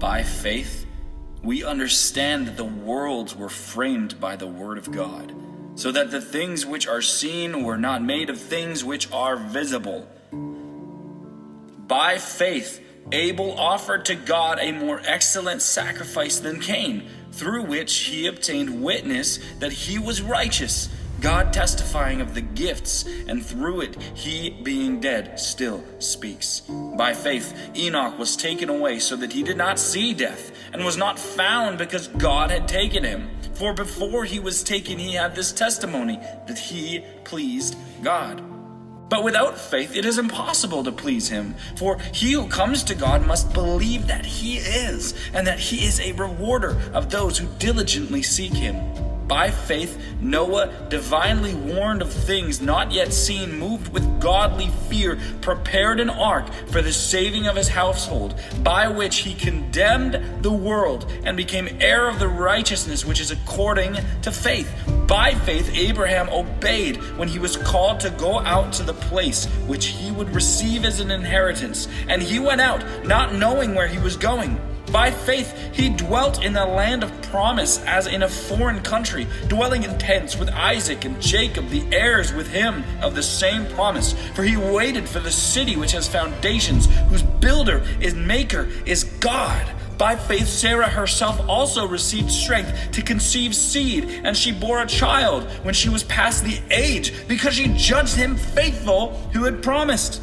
By faith, we understand that the worlds were framed by the word of God, so that the things which are seen were not made of things which are visible. By faith, Abel offered to God a more excellent sacrifice than Cain, through which he obtained witness that he was righteous, God testifying of the gifts, and through it he, being dead, still speaks. By faith Enoch was taken away so that he did not see death, and was not found because God had taken him. For before he was taken he had this testimony, that he pleased God. But without faith it is impossible to please him. For he who comes to God must believe that he is, and that he is a rewarder of those who diligently seek him. By faith, Noah, divinely warned of things not yet seen, moved with godly fear, prepared an ark for the saving of his household, by which he condemned the world and became heir of the righteousness which is according to faith. By faith, Abraham obeyed when he was called to go out to the place which he would receive as an inheritance, and he went out, not knowing where he was going. By faith, he dwelt in the land of promise as in a foreign country, dwelling in tents with Isaac and Jacob, the heirs with him of the same promise. For he waited for the city which has foundations, whose builder and maker is God. By faith, Sarah herself also received strength to conceive seed, and she bore a child when she was past the age, because she judged him faithful who had promised.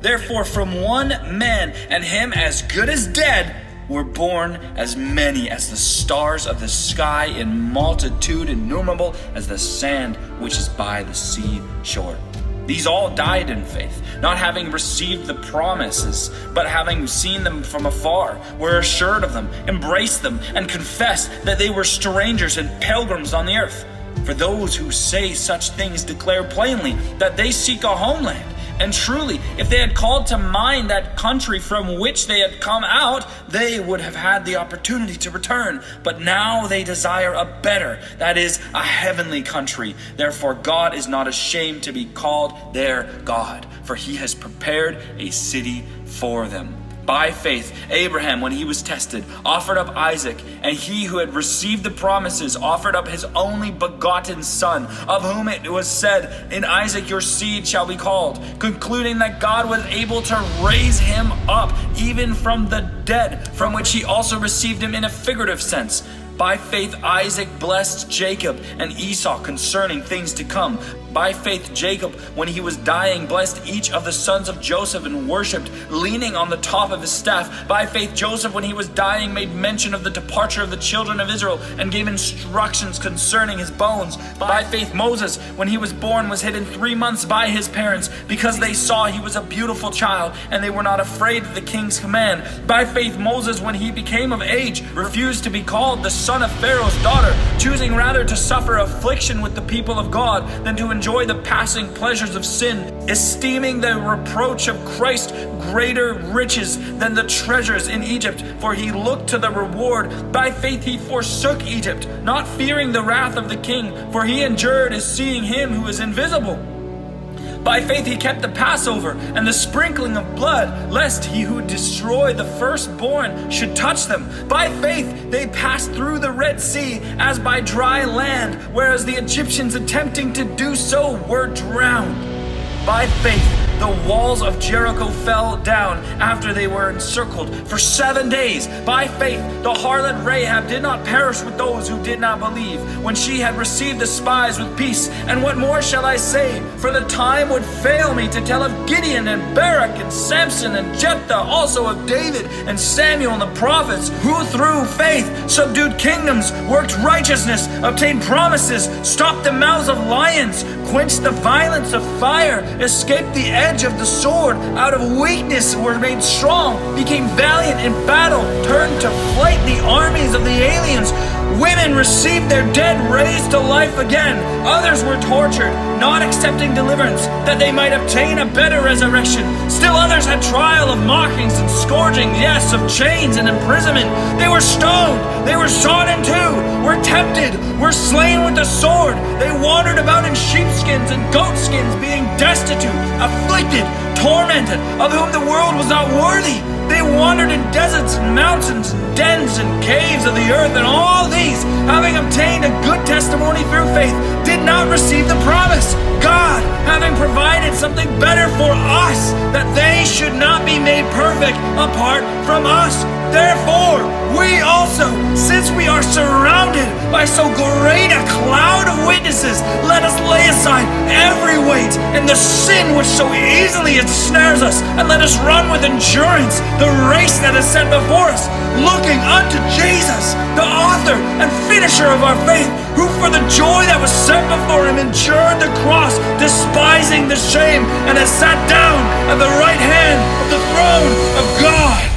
Therefore, from one man, and him as good as dead, were born as many as the stars of the sky, in multitude innumerable as the sand which is by the sea shore. These all died in faith, not having received the promises, but having seen them from afar, were assured of them, embraced them, and confessed that they were strangers and pilgrims on the earth. For those who say such things declare plainly that they seek a homeland. And truly, if they had called to mind that country from which they had come out, they would have had the opportunity to return. But now they desire a better, that is, a heavenly country. Therefore God is not ashamed to be called their God, for he has prepared a city for them. By faith, Abraham, when he was tested, offered up Isaac, and he who had received the promises offered up his only begotten son, of whom it was said, "In Isaac your seed shall be called," concluding that God was able to raise him up even from the dead, from which he also received him in a figurative sense. By faith Isaac blessed Jacob and Esau concerning things to come. By faith Jacob, when he was dying, blessed each of the sons of Joseph and worshipped, leaning on the top of his staff. By faith Joseph, when he was dying, made mention of the departure of the children of Israel and gave instructions concerning his bones. By faith Moses, when he was born, was hidden 3 months by his parents, because they saw he was a beautiful child, and they were not afraid of the king's command. By faith Moses, when he became of age, refused to be called the son of Pharaoh's daughter, choosing rather to suffer affliction with the people of God than to enjoy the passing pleasures of sin, esteeming the reproach of Christ greater riches than the treasures in Egypt, for he looked to the reward. By faith he forsook Egypt, not fearing the wrath of the king, for he endured as seeing him who is invisible. By faith he kept the Passover and the sprinkling of blood, lest he who destroyed the firstborn should touch them. By faith they passed through the Red Sea as by dry land, whereas the Egyptians attempting to do so were drowned. By faith the walls of Jericho fell down after they were encircled for 7 days. By faith the harlot Rahab did not perish with those who did not believe, when she had received the spies with peace. And what more shall I say? For the time would fail me to tell of Gideon and Barak and Samson and Jephthah, also of David and Samuel and the prophets, who through faith subdued kingdoms, worked righteousness, obtained promises, stopped the mouths of lions, quenched the violence of fire, escaped the edge of the sword, out of weakness were made strong, became valiant in battle, turned to flight the armies of the aliens. Women received their dead raised to life again. Others were tortured, not accepting deliverance, that they might obtain a better resurrection. Still others had trial of mockings and scourgings, yes, of chains and imprisonment. They were stoned, they were sawn in two, were tempted, were slain with the sword. They wandered about in sheepskins and goatskins, being destitute, afflicted, tormented, of whom the world was not worthy. They wandered in deserts and mountains and dens and caves of the earth, and all these, having obtained a good testimony through faith, did not receive the promise. God, having provided something better for us, that they should not be made perfect apart from us. Therefore, we also, since we are surrounded by so great a cloud of witnesses, let us lay aside every weight and the sin which so easily ensnares us, and let us run with endurance the race that is set before us, looking unto Jesus, the author and finisher of our faith, who for the joy that was set before him endured the cross, despising the shame, and has sat down at the right hand of the throne of God.